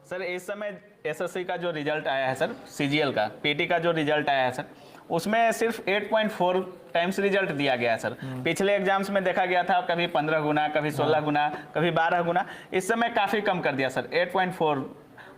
Sir इस समय SSC का जो रिजल्ट आया है सर, सीजीएल का, पीटी का जो रिजल्ट आया है सर, उसमें सिर्फ 8.4 टाइम्स रिजल्ट दिया गया है सर। पिछले एग्जाम्स में देखा गया था कभी 15 गुना, कभी 16 गुना, कभी 12 गुना, इस समय काफ़ी कम कर दिया सर, 8.4।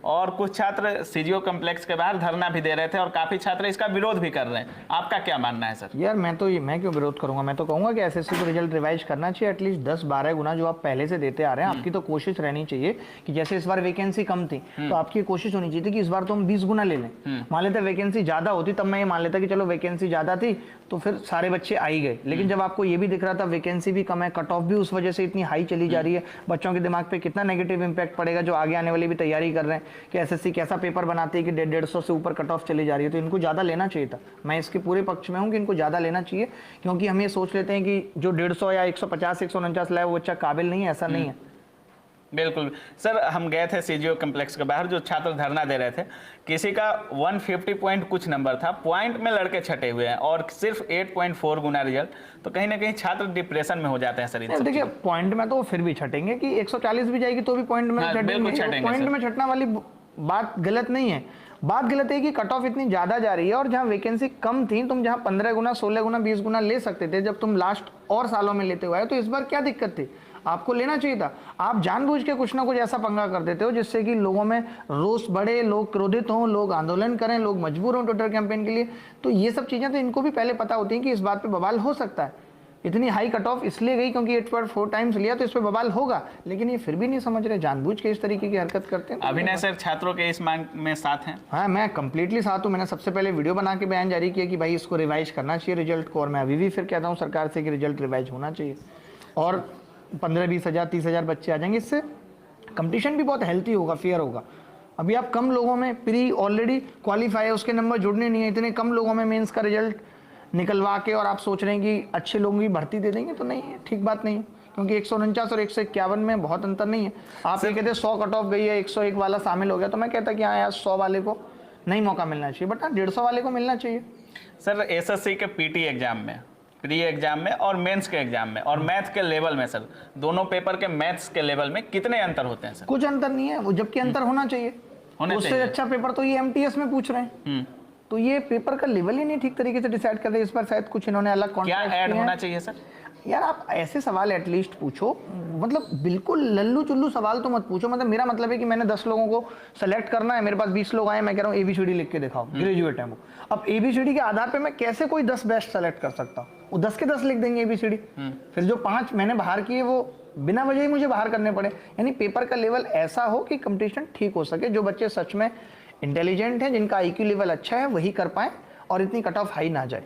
और कुछ छात्र सीजीओ कॉम्प्लेक्स के बाहर धरना भी दे रहे थे और काफ़ी छात्र इसका विरोध भी कर रहे हैं। आपका क्या मानना है सर? यार मैं क्यों विरोध करूंगा, मैं तो कहूंगा कि एसएससी को रिजल्ट रिवाइज करना चाहिए, एटलीस्ट 10-12 गुना जो आप पहले से देते आ रहे हैं। आपकी तो कोशिश रहनी चाहिए कि जैसे इस बार वैकेंसी कम थी तो आपकी कोशिश होनी चाहिए थी कि इस बार तो हम 20 गुना ले लें। मान लेते वैकेंसी ज्यादा होती तब मैं ये मान लेता कि चलो वैकेंसी ज्यादा थी तो फिर सारे बच्चे आ ही गए, लेकिन जब आपको ये भी दिख रहा था वैकेंसी भी कम है, कट ऑफ भी उस वजह से इतनी हाई चली जा रही है, बच्चों के दिमाग पे कितना नेगेटिव इंपैक्ट पड़ेगा जो आगे आने वाली भी तैयारी कर रहे हैं कि एसएससी कैसा पेपर बनाती है कि 150 से ऊपर कट ऑफ चली जा रही है, तो इनको ज्यादा लेना चाहिए था। मैं इसके पूरे पक्ष में हूँ कि इनको ज्यादा लेना चाहिए, क्योंकि हम ये सोच लेते हैं कि जो 150 या 150 149 लाए वो बच्चा काबिल नहीं है, ऐसा नहीं है। बिल्कुल सर, हम गए थे सीजीओ कॉम्प्लेक्स के बाहर, जो छात्र धरना दे रहे थे, किसी का 150 पॉइंट कुछ नंबर था, पॉइंट में लड़के छटे हुए हैं और सिर्फ 8.4 गुना रिजल्ट, तो कहीं ना कहीं छात्र डिप्रेशन में हो जाते हैं सर। देखिए पॉइंट में तो फिर भी छटेंगे कि 140 भी जाएगी तो भी पॉइंट में छटेंगे। पॉइंट में छटना वाली बात गलत नहीं है, बात गलत है कि कट ऑफ इतनी ज्यादा जा रही है और जहां वैकेंसी कम थी, तुम जहां 15 गुना 16 गुना 20 गुना ले सकते थे जब तुम लास्ट और सालों में लेते हुए आए, तो इस बार क्या दिक्कत थी? आपको लेना चाहिए था। आप जानबूझ के कुछ ना कुछ ऐसा पंगा कर देते हो जिससे कि लोगों में रोष बढ़े, लोग क्रोधित हों, लोग आंदोलन करें, लोग मजबूर हों ट्विटर कैंपेन के लिए। तो ये सब चीजें तो इनको भी पहले पता होती हैं कि इस बात पे बवाल हो सकता है। इतनी हाई कट ऑफ इसलिए गई क्योंकि 8.4 टाइम्स लिया तो इस पे बवाल होगा, लेकिन ये फिर भी नहीं समझ रहे, जानबूझ के इस तरीके की हरकत करते हैं। अभिनय सर छात्रों के इस मांग में साथ हैं? हाँ, मैं कंप्लीटली साथ हूँ। मैंने सबसे पहले वीडियो बना के बयान जारी किया कि भाई इसको रिवाइज करना चाहिए रिजल्ट को, और मैं अभी भी फिर कहता हूँ सरकार से कि रिजल्ट रिवाइज होना चाहिए। और 15-20 हज़ार 30 हज़ार बच्चे आ जाएंगे, इससे कंपटीशन भी बहुत हेल्थी होगा, फेयर होगा। अभी आप कम लोगों में प्री ऑलरेडी क्वालिफाई है, उसके नंबर जुड़ने नहीं है, इतने कम लोगों में मेंस का रिजल्ट निकलवा के और आप सोच रहे हैं कि अच्छे लोगों की भर्ती दे देंगे, तो नहीं है, ठीक बात नहीं है, क्योंकि 149 और 151 में बहुत अंतर नहीं है। आप ये कहते 100 कट ऑफ गई है, 101 वाला शामिल हो गया, तो मैं कहता कि हाँ यार 100 वाले को नहीं मौका मिलना चाहिए, बट हाँ 150 वाले को मिलना चाहिए। सर एसएससी के पीटी एग्जाम में, प्री एग्जाम में और मेंस के एग्जाम में और मैथ के लेवल में सर, दोनों पेपर के मैथ्स के लेवल में कितने अंतर होते हैं सर? कुछ अंतर नहीं है, वो जबकि अंतर होना चाहिए। उससे अच्छा पेपर तो ये एमटीएस में पूछ रहे हैं, तो ये पेपर का लेवल ही नहीं ठीक तरीके से डिसाइड कर रहे। इस बार शायद कुछ इन्होंने अलग क्या ऐड होना चाहिए सर? यार आप ऐसे सवाल एटलीस्ट पूछो, मतलब बिल्कुल लल्लू चुल्लू सवाल तो मत पूछो। मतलब मेरा मतलब है कि मैंने 10 लोगों को सेलेक्ट करना है, मेरे पास 20 लोग आए, मैं कह रहा हूँ एबीसीडी लिख के दिखाओ, ग्रेजुएट है वो। अब एबीसीडी के आधार पे मैं कैसे कोई 10 बेस्ट सेलेक्ट कर सकता हूँ? वो 10 के 10 लिख देंगे एबीसीडी। फिर जो 5 मैंने बाहर किए वो बिना वजह ही मुझे बाहर करने पड़े। यानी पेपर का लेवल ऐसा हो कि कंपटीशन ठीक हो सके, जो बच्चे सच में इंटेलिजेंट हैं, जिनका आईक्यू लेवल अच्छा है, वही कर पाए और इतनी कट ऑफ हाई ना जाए।